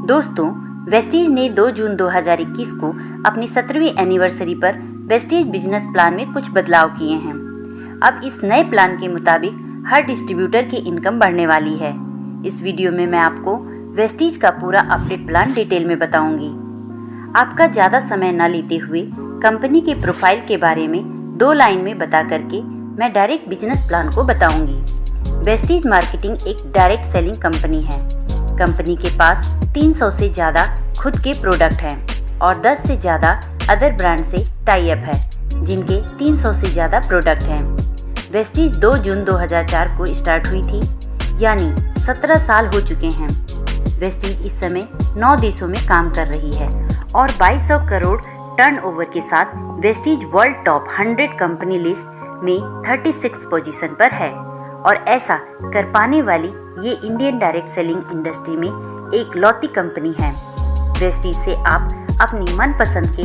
दोस्तों, वेस्टीज ने 2 जून 2021 को अपनी 17वीं एनिवर्सरी पर वेस्टीज बिजनेस प्लान में कुछ बदलाव किए हैं। अब इस नए प्लान के मुताबिक हर डिस्ट्रीब्यूटर की इनकम बढ़ने वाली है। इस वीडियो में मैं आपको वेस्टीज का पूरा अपडेट प्लान डिटेल में बताऊंगी। आपका ज़्यादा समय न लेते हुए कंपनी के प्रोफाइल के बारे में 2 लाइन में बता करके मैं डायरेक्ट बिजनेस प्लान को बताऊंगी। वेस्टीज मार्केटिंग एक डायरेक्ट सेलिंग कंपनी है। कंपनी के पास 300 से ज़्यादा खुद के प्रोडक्ट हैं और 10 से ज़्यादा अदर ब्रांड से टाई अप है, जिनके 300 से ज़्यादा प्रोडक्ट हैं। वेस्टीज 2 जून 2004 को स्टार्ट हुई थी, यानी 17 साल हो चुके हैं। वेस्टीज इस समय 9 देशों में काम कर रही है और 2200 करोड़ टर्नओवर के साथ Vestige world top 100 company list में 36 पोजीशन पर है और ऐसा कर पाने वाली ये इंडियन डायरेक्ट सेलिंग इंडस्ट्री में एक लौती कंपनी है। वेस्टीज से आप अपनी मनपसंद के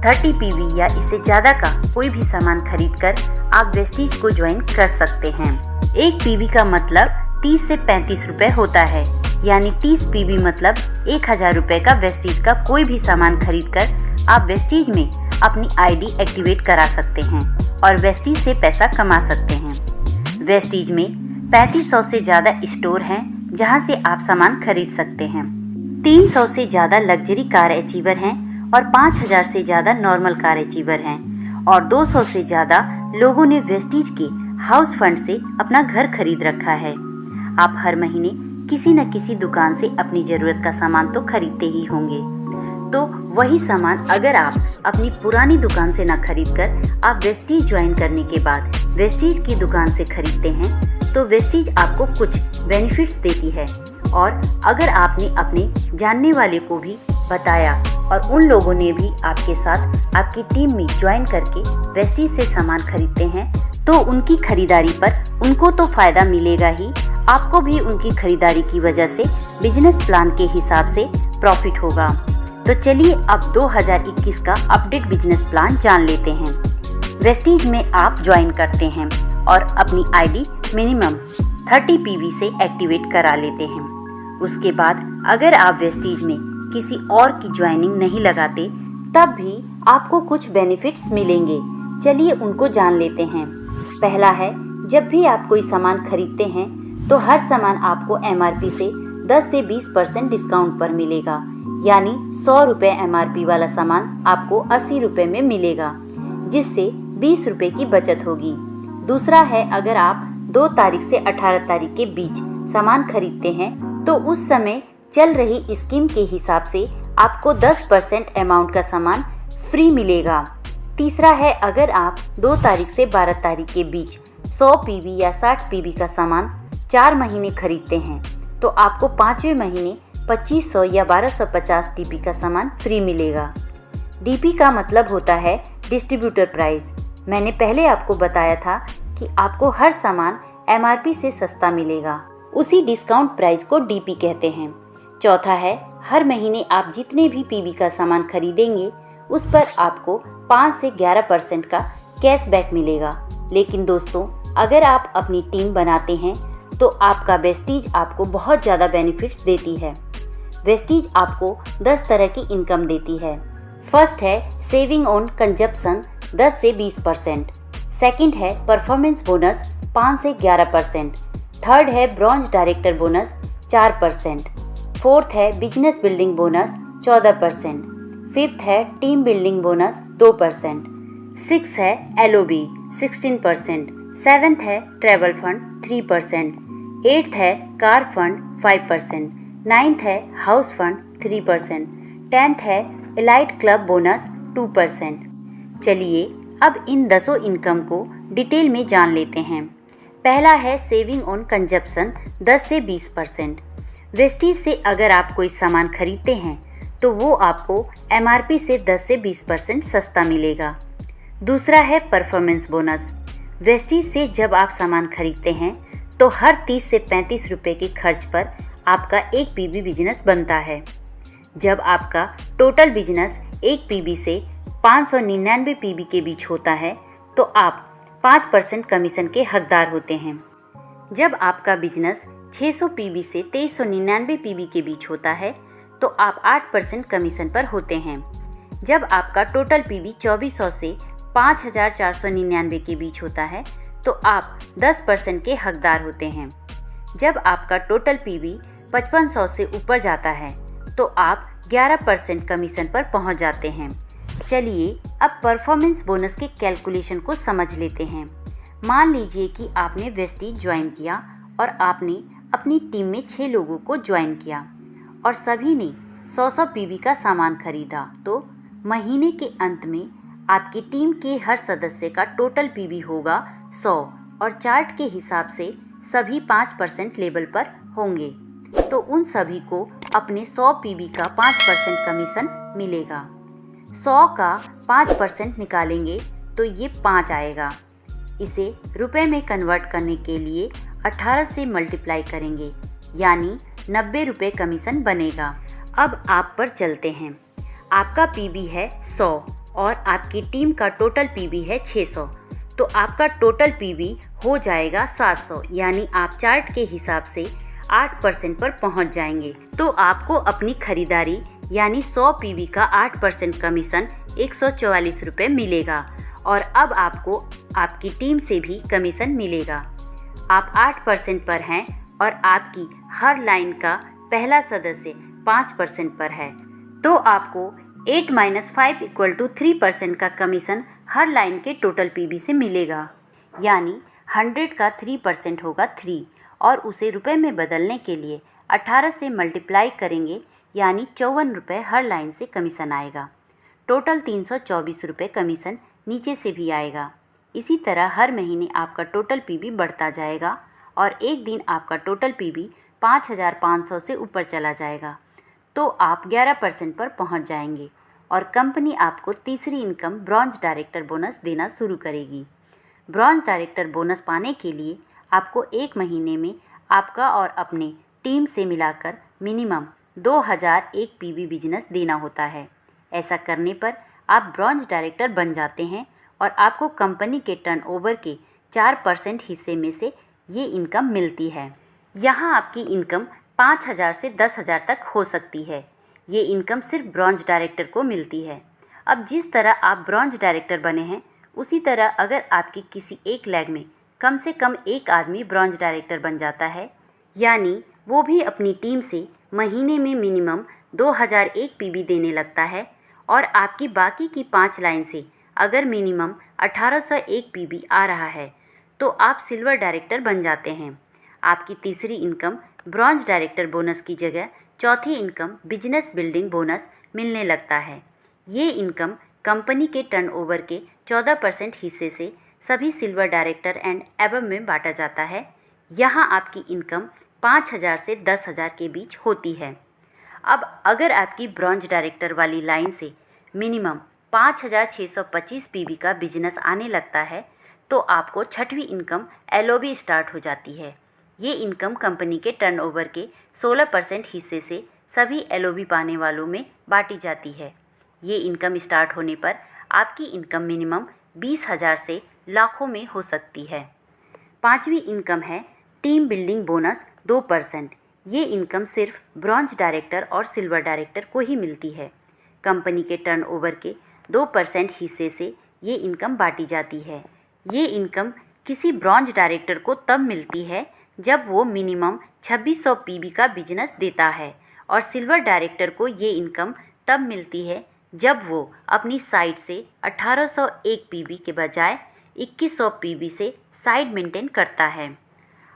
30 पीवी या इससे ज़्यादा का कोई भी सामान खरीदकर आप वेस्टीज को ज्वाइन कर सकते हैं। एक पीवी का मतलब 30 से 35 रुपए होता है, यानी 30 पीवी मतलब 1000 रुपए का वेस्टीज का कोई भी सामान खरीदकर आप वेस्टीज में अपनी आईडी एक्टिवेट करा सकते हैं और वेस्टीज से पैसा कमा सकते हैं। वेस्टीज में 3500 से ज़्यादा स्टोर हैं जहां से आप सामान खरीद सकते हैं। 300 से ज़्यादा लग्जरी कार अचीवर हैं और 5000 से ज़्यादा नॉर्मल कार अचीवर हैं और 200 से ज़्यादा लोगों ने वेस्टीज के हाउस फंड से अपना घर खरीद रखा है। आप हर महीने किसी न किसी दुकान से अपनी ज़रूरत का सामान तो खरीदते ही होंगे, तो वही सामान अगर आप अपनी पुरानी दुकान से ना खरीद कर आप वेस्टीज ज्वाइन करने के बाद वेस्टीज की दुकान से खरीदते हैं तो वेस्टीज आपको कुछ बेनिफिट्स देती है। और अगर आपने अपने जानने वाले को भी बताया और उन लोगों ने भी आपके साथ आपकी टीम में ज्वाइन करके वेस्टीज से सामान खरीदते हैं तो उनकी खरीदारी पर उनको तो फ़ायदा मिलेगा ही, आपको भी उनकी खरीदारी की वजह से बिजनेस प्लान के हिसाब से प्रॉफिट होगा। तो चलिए अब 2021 का अपडेट बिजनेस प्लान जान लेते हैं। वेस्टीज में आप ज्वाइन करते हैं और अपनी आईडी मिनिमम 30 पीवी से एक्टिवेट करा लेते हैं। उसके बाद अगर आप वेस्टीज में किसी और की ज्वाइनिंग नहीं लगाते तब भी आपको कुछ बेनिफिट्स मिलेंगे। चलिए उनको जान लेते हैं। पहला है, जब भी आप कोई सामान खरीदते हैं तो हर सामान आपको एमआरपी से 10 से 20% डिस्काउंट पर मिलेगा, यानी 100 रुपये एमआरपी वाला सामान आपको 80 रुपये में मिलेगा, जिससे 20 रुपये की बचत होगी। दूसरा है, अगर आप 2 तारीख से 18 तारीख के बीच सामान खरीदते हैं तो उस समय चल रही स्कीम के हिसाब से आपको 10% अमाउंट का सामान फ्री मिलेगा। तीसरा है, अगर आप 2 तारीख से 12 तारीख के बीच 100 पीवी या 60 पीवी का सामान 4 महीने खरीदते हैं तो आपको 5वें महीने 2500 या 1250 डीपी का सामान फ्री मिलेगा। डीपी का मतलब होता है डिस्ट्रीब्यूटर प्राइस। मैंने पहले आपको बताया था कि आपको हर सामान एमआरपी से सस्ता मिलेगा, उसी डिस्काउंट प्राइस को डीपी कहते हैं। चौथा है, हर महीने आप जितने भी पीवी का सामान खरीदेंगे उस पर आपको 5 से 11% का कैशबैक मिलेगा। लेकिन दोस्तों, अगर आप अपनी टीम बनाते हैं तो आपका वेस्टीज आपको बहुत ज़्यादा बेनिफिट्स देती है। वेस्टीज आपको 10 तरह की इनकम देती है। फर्स्ट है सेविंग ऑन कंजप्शन 10 से 20%। सेकंड है परफॉर्मेंस बोनस 5 से 11%। थर्ड है ब्रॉन्ज डायरेक्टर बोनस 4%। फोर्थ है बिजनेस बिल्डिंग बोनस 14%। फिफ्थ है टीम बिल्डिंग बोनस 2%। सिक्स है एलओबी 16%। सेवेंथ है ट्रैवल फंड 3%। एट्थ है कार फंड 5%। नाइन्थ है हाउस फंड 3%। 10th है एलाइट क्लब बोनस 2%। चलिए अब इन 10 इनकम को डिटेल में जान लेते हैं। पहला है सेविंग ऑन कंजप्शन 10 से 20%। वेस्टीज से अगर आप कोई सामान खरीदते हैं तो वो आपको एमआरपी से 10 से 20% सस्ता मिलेगा। दूसरा है परफॉर्मेंस बोनस। वेस्टीज से जब आप सामान खरीदते हैं तो हर 30 से 35 रुपये के खर्च पर आपका एक पीवी बिजनेस बनता है। जब आपका टोटल बिजनेस एक पीवी से 599 पीवी के बीच होता है तो आप 5% कमीशन के हकदार होते हैं। जब आपका बिजनेस 600 पीवी से 2399 पीवी के बीच होता है तो आप 8% कमीशन पर होते हैं। जब आपका टोटल पीवी 2400 से 5499 के बीच होता है तो आप 10% के हकदार होते हैं। जब आपका टोटल पीवी 5500 से ऊपर जाता है तो आप 11% कमीशन पर पहुंच जाते हैं। चलिए अब परफॉर्मेंस बोनस के कैलकुलेशन को समझ लेते हैं। मान लीजिए कि आपने वेस्टीज ज्वाइन किया और आपने अपनी टीम में 6 लोगों को ज्वाइन किया और सभी ने 100 पीवी का सामान खरीदा, तो महीने के अंत में आपकी टीम के हर सदस्य का टोटल पीवी होगा 100 और चार्ट के हिसाब से सभी 5% लेवल पर होंगे, तो उन सभी को अपने 100 पीवी का 5% कमीशन मिलेगा। 100 का 5% निकालेंगे तो ये 5 आएगा। इसे रुपए में कन्वर्ट करने के लिए 18 से मल्टीप्लाई करेंगे, यानी 90 रुपये कमीशन बनेगा। अब आप पर चलते हैं। आपका पीवी है 100 और आपकी टीम का टोटल पीवी है 600, तो आपका टोटल पीवी हो जाएगा 700, यानी आप चार्ट के हिसाब से 8% पर पहुंच जाएंगे। तो आपको अपनी खरीदारी यानी 100 पीवी का 8% कमीशन 144 रुपये मिलेगा और अब आपको आपकी टीम से भी कमीशन मिलेगा। आप 8% पर हैं और आपकी हर लाइन का पहला सदस्य 5% पर है, तो आपको 8 - 5 = 3% का कमीशन हर लाइन के टोटल पीवी से मिलेगा, यानी 100 का 3% होगा 3 और उसे रुपए में बदलने के लिए 18 से मल्टीप्लाई करेंगे, यानी 54 रुपये हर लाइन से कमीशन आएगा। टोटल 324 रुपये कमीशन नीचे से भी आएगा। इसी तरह हर महीने आपका टोटल पीवी बढ़ता जाएगा और एक दिन आपका टोटल पीवी 5500 से ऊपर चला जाएगा, तो आप 11% पर पहुंच जाएंगे और कंपनी आपको तीसरी इनकम ब्रॉन्ज डायरेक्टर बोनस देना शुरू करेगी। ब्रॉन्ज डायरेक्टर बोनस पाने के लिए आपको एक महीने में आपका और अपने टीम से मिलाकर मिनिमम 2001 पीवी बिजनेस देना होता है। ऐसा करने पर आप ब्रॉन्ज डायरेक्टर बन जाते हैं और आपको कंपनी के टर्नओवर के 4% हिस्से में से ये इनकम मिलती है। यहाँ आपकी इनकम 5000 से 10,000 तक हो सकती है। ये इनकम सिर्फ ब्रॉन्ज डायरेक्टर को मिलती है। अब जिस तरह आप ब्रॉन्ज डायरेक्टर बने हैं, उसी तरह अगर आपकी किसी एक लैग में कम से कम एक आदमी ब्रॉन्ज डायरेक्टर बन जाता है, यानी वो भी अपनी टीम से महीने में मिनिमम 2001 पीवी देने लगता है और आपकी बाकी की 5 लाइन से अगर मिनिमम 1801 पीवी आ रहा है, तो आप सिल्वर डायरेक्टर बन जाते हैं। आपकी तीसरी इनकम ब्रॉन्ज डायरेक्टर बोनस की जगह चौथी इनकम बिजनेस बिल्डिंग बोनस मिलने लगता है। ये इनकम कंपनी के टर्नओवर के 14% हिस्से से सभी सिल्वर डायरेक्टर एंड एबव में बांटा जाता है। यहाँ आपकी इनकम 5000 से 10,000 के बीच होती है। अब अगर आपकी ब्रॉन्ज डायरेक्टर वाली लाइन से मिनिमम 5625 पीवी का बिजनेस आने लगता है, तो आपको छठवीं इनकम एलओबी स्टार्ट हो जाती है। ये इनकम कंपनी के टर्नओवर के 16% हिस्से से सभी एलओबी पाने वालों में बांटी जाती है। ये इनकम स्टार्ट होने पर आपकी इनकम मिनिमम 20,000 से लाखों में हो सकती है। पांचवी इनकम है टीम बिल्डिंग बोनस 2%। ये इनकम सिर्फ ब्रॉन्ज डायरेक्टर और सिल्वर डायरेक्टर को ही मिलती है। कंपनी के टर्नओवर के 2% हिस्से से ये इनकम बांटी जाती है। ये इनकम किसी ब्रॉन्ज डायरेक्टर को तब मिलती है जब वो मिनिमम 2600 पीवी का बिजनेस देता है और सिल्वर डायरेक्टर को ये इनकम तब मिलती है जब वो अपनी साइड से 1801 पीवी के बजाय 2100 पीवी से साइड मेंटेन करता है।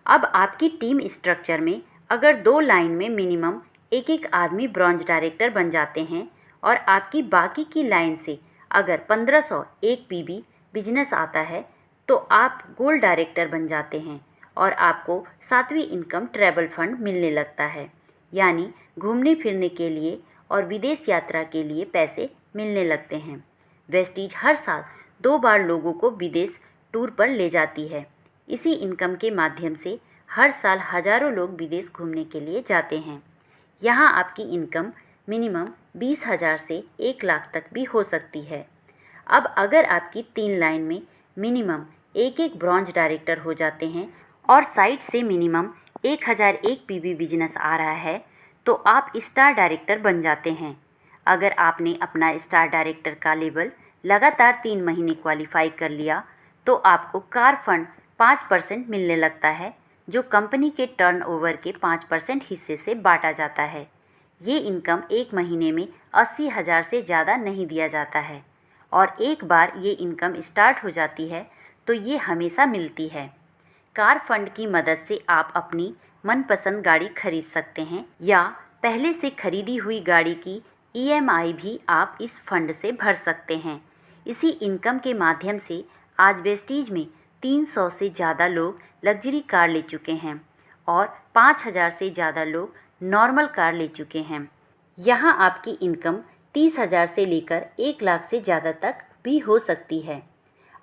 अब आपकी टीम स्ट्रक्चर में अगर 2 लाइन में मिनिमम एक आदमी ब्रॉन्ज डायरेक्टर बन जाते हैं और आपकी बाकी की लाइन से अगर 1501 पीवी बिजनेस आता है, तो आप गोल्ड डायरेक्टर बन जाते हैं और आपको 7वीं इनकम ट्रैवल फंड मिलने लगता है, यानी घूमने फिरने के लिए और विदेश यात्रा के लिए पैसे मिलने लगते हैं। वेस्टीज हर साल 2 बार लोगों को विदेश टूर पर ले जाती है। इसी इनकम के माध्यम से हर साल हज़ारों लोग विदेश घूमने के लिए जाते हैं। यहाँ आपकी इनकम मिनिमम 20,000 से 1 लाख तक भी हो सकती है। अब अगर आपकी 3 लाइन में मिनिमम एक ब्रॉन्ज डायरेक्टर हो जाते हैं और साइट से मिनिमम 1001 पीवी बिजनेस आ रहा है, तो आप स्टार डायरेक्टर बन जाते हैं। अगर आपने अपना स्टार डायरेक्टर का लेवल लगातार 3 महीने क्वालिफाई कर लिया तो आपको कार फंड 5% मिलने लगता है, जो कंपनी के टर्नओवर के 5% हिस्से से बांटा जाता है। ये इनकम एक महीने में 80,000 से ज़्यादा नहीं दिया जाता है और एक बार ये इनकम स्टार्ट हो जाती है तो ये हमेशा मिलती है। कार फंड की मदद से आप अपनी मनपसंद गाड़ी खरीद सकते हैं या पहले से खरीदी हुई गाड़ी की EMI भी आप इस फंड से भर सकते हैं। इसी इनकम के माध्यम से आज वेस्टीज में 300 से ज़्यादा लोग लग्जरी कार ले चुके हैं और 5,000 से ज़्यादा लोग नॉर्मल कार ले चुके हैं। यहाँ आपकी इनकम 30,000 से लेकर 1 लाख से ज़्यादा तक भी हो सकती है।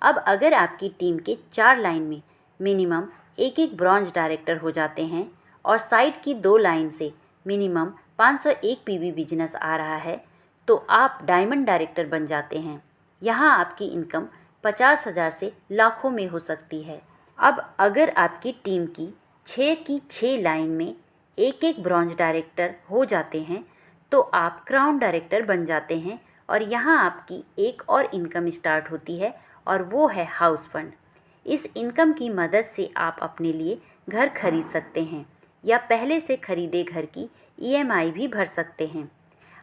अब अगर आपकी टीम के 4 लाइन में मिनिमम एक ब्रॉन्ज डायरेक्टर हो जाते हैं और साइड की 2 लाइन से मिनिमम 501 PV बिजनेस आ रहा है तो आप डायमंड डायरेक्टर बन जाते हैं। यहाँ आपकी इनकम 50,000 से लाखों में हो सकती है। अब अगर आपकी टीम की 6 लाइन में एक ब्रॉन्ज डायरेक्टर हो जाते हैं तो आप क्राउन डायरेक्टर बन जाते हैं और यहाँ आपकी एक और इनकम स्टार्ट होती है और वो है हाउस फंड। इस इनकम की मदद से आप अपने लिए घर खरीद सकते हैं या पहले से खरीदे घर की EMI भी भर सकते हैं।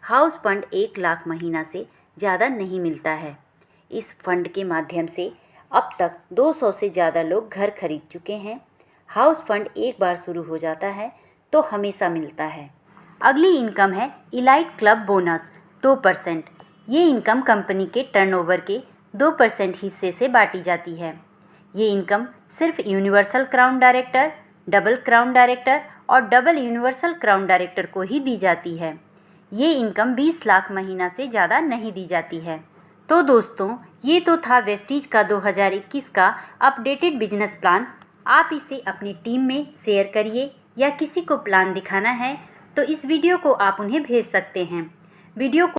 हाउस फंड 1 लाख महीना से ज़्यादा नहीं मिलता है। इस फंड के माध्यम से अब तक 200 से ज़्यादा लोग घर खरीद चुके हैं। हाउस फंड एक बार शुरू हो जाता है तो हमेशा मिलता है। अगली इनकम है इलाइट क्लब बोनस 2%। ये इनकम कंपनी के टर्नओवर के 2% हिस्से से बांटी जाती है। ये इनकम सिर्फ universal crown director, double crown director और डबल यूनिवर्सल क्राउन डायरेक्टर को ही दी जाती है। ये इनकम 20 लाख महीना से ज़्यादा नहीं दी जाती है। तो दोस्तों, ये तो था वेस्टीज का 2021 का अपडेटेड बिजनेस प्लान। आप इसे अपनी टीम में शेयर करिए या किसी को प्लान दिखाना है तो इस वीडियो को आप उन्हें भेज सकते हैं। वीडियो को